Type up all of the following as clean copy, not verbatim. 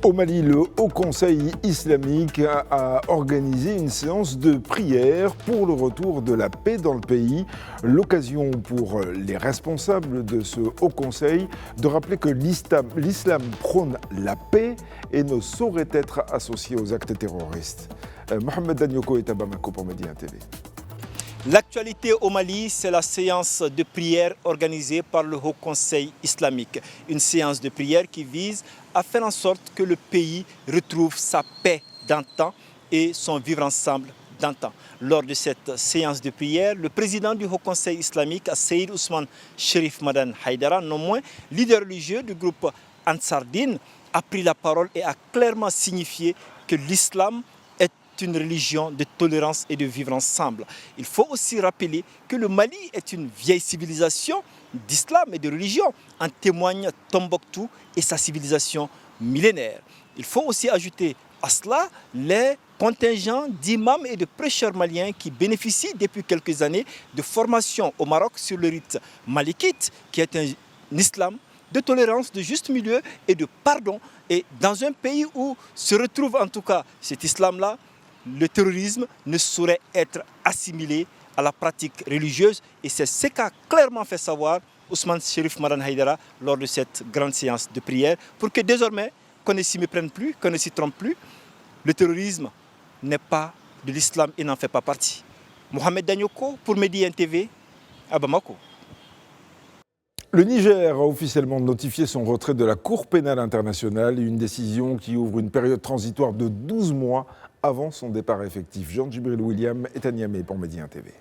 Au Mali, le Haut Conseil islamique a organisé une séance de prière pour le retour de la paix dans le pays. L'occasion pour les responsables de ce Haut Conseil de rappeler que l'islam prône la paix et ne saurait être associé aux actes terroristes. Mohamed Danyoko est à Bamako pour Médina TV. L'actualité au Mali, c'est la séance de prière organisée par le Haut Conseil islamique. Une séance de prière qui vise à faire en sorte que le pays retrouve sa paix d'antan et son vivre ensemble d'antan. Lors de cette séance de prière, le président du Haut Conseil islamique, Seyyid Ousmane Cherif Madan Haïdara, non moins leader religieux du groupe Ansar Din, a pris la parole et a clairement signifié que l'islam est une religion de tolérance et de vivre ensemble. Il faut aussi rappeler que le Mali est une vieille civilisation d'islam et de religion. En témoigne Tombouctou et sa civilisation millénaire. Il faut aussi ajouter à cela les contingents d'imams et de prêcheurs maliens qui bénéficient depuis quelques années de formation au Maroc sur le rite malikite, qui est un islam de tolérance, de juste milieu et de pardon. Et dans un pays où se retrouve en tout cas cet islam-là, le terrorisme ne saurait être assimilé à la pratique religieuse. Et c'est ce qu'a clairement fait savoir Ousmane Cherif Madan Haïdara lors de cette grande séance de prière, pour que désormais, qu'on ne s'y méprenne plus, qu'on ne s'y trompe plus, le terrorisme n'est pas de l'islam et n'en fait pas partie. Mohamed Danyoko pour Médina TV à Bamako. Le Niger a officiellement notifié son retrait de la Cour pénale internationale, une décision qui ouvre une période transitoire de 12 mois avant son départ effectif. Jean-Djibril William est à Niamey pour Médina TV.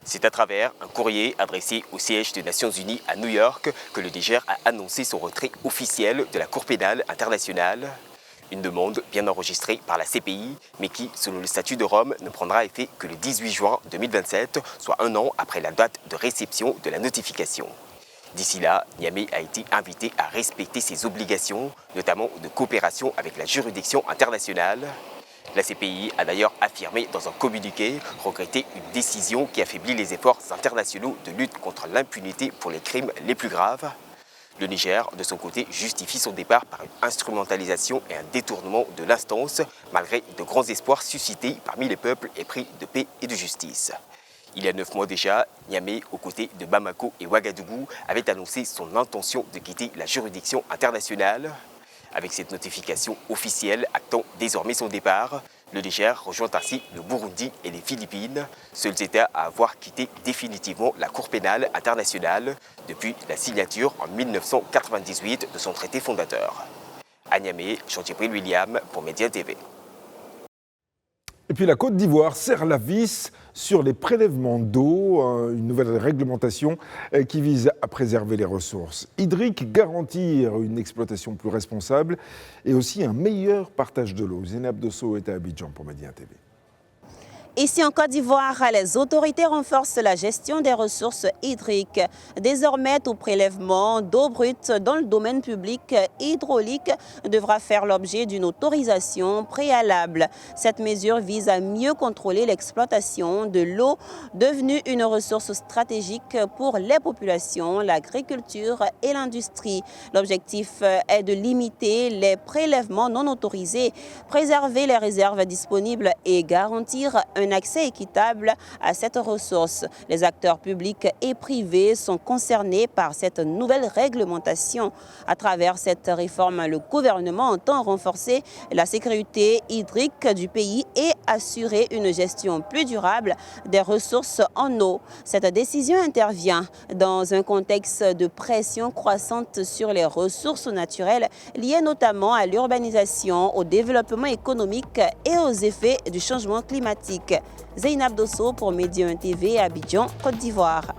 C'est à travers un courrier adressé au siège des Nations Unies à New York que le Niger a annoncé son retrait officiel de la Cour pénale internationale. Une demande bien enregistrée par la CPI, mais qui, selon le statut de Rome, ne prendra effet que le 18 juin 2027, soit un an après la date de réception de la notification. D'ici là, Niamey a été invité à respecter ses obligations, notamment de coopération avec la juridiction internationale. La CPI a d'ailleurs affirmé dans un communiqué regretter une décision qui affaiblit les efforts internationaux de lutte contre l'impunité pour les crimes les plus graves. Le Niger, de son côté, justifie son départ par une instrumentalisation et un détournement de l'instance, malgré de grands espoirs suscités parmi les peuples épris de paix et de justice. Il y a 9 mois déjà, Niamey, aux côtés de Bamako et Ouagadougou, avait annoncé son intention de quitter la juridiction internationale. Avec cette notification officielle actant désormais son départ, le Niger rejoint ainsi le Burundi et les Philippines, seuls États à avoir quitté définitivement la Cour pénale internationale depuis la signature en 1998 de son traité fondateur. À Niamey, Jean-Djibril William pour Médina TV. Et puis la Côte d'Ivoire serre la vis sur les prélèvements d'eau, une nouvelle réglementation qui vise à préserver les ressources hydriques, garantir une exploitation plus responsable et aussi un meilleur partage de l'eau. Zeynab Dosso est à Abidjan pour Médina TV. Ici en Côte d'Ivoire, les autorités renforcent la gestion des ressources hydriques. Désormais, tout prélèvement d'eau brute dans le domaine public hydraulique devra faire l'objet d'une autorisation préalable. Cette mesure vise à mieux contrôler l'exploitation de l'eau, devenue une ressource stratégique pour les populations, l'agriculture et l'industrie. L'objectif est de limiter les prélèvements non autorisés, préserver les réserves disponibles et garantir un accès équitable à cette ressource. Les acteurs publics et privés sont concernés par cette nouvelle réglementation. À travers cette réforme, le gouvernement entend renforcer la sécurité hydrique du pays et assurer une gestion plus durable des ressources en eau. Cette décision intervient dans un contexte de pression croissante sur les ressources naturelles liées notamment à l'urbanisation, au développement économique et aux effets du changement climatique. Zeynab Dosso pour Médina TV, Abidjan, Côte d'Ivoire.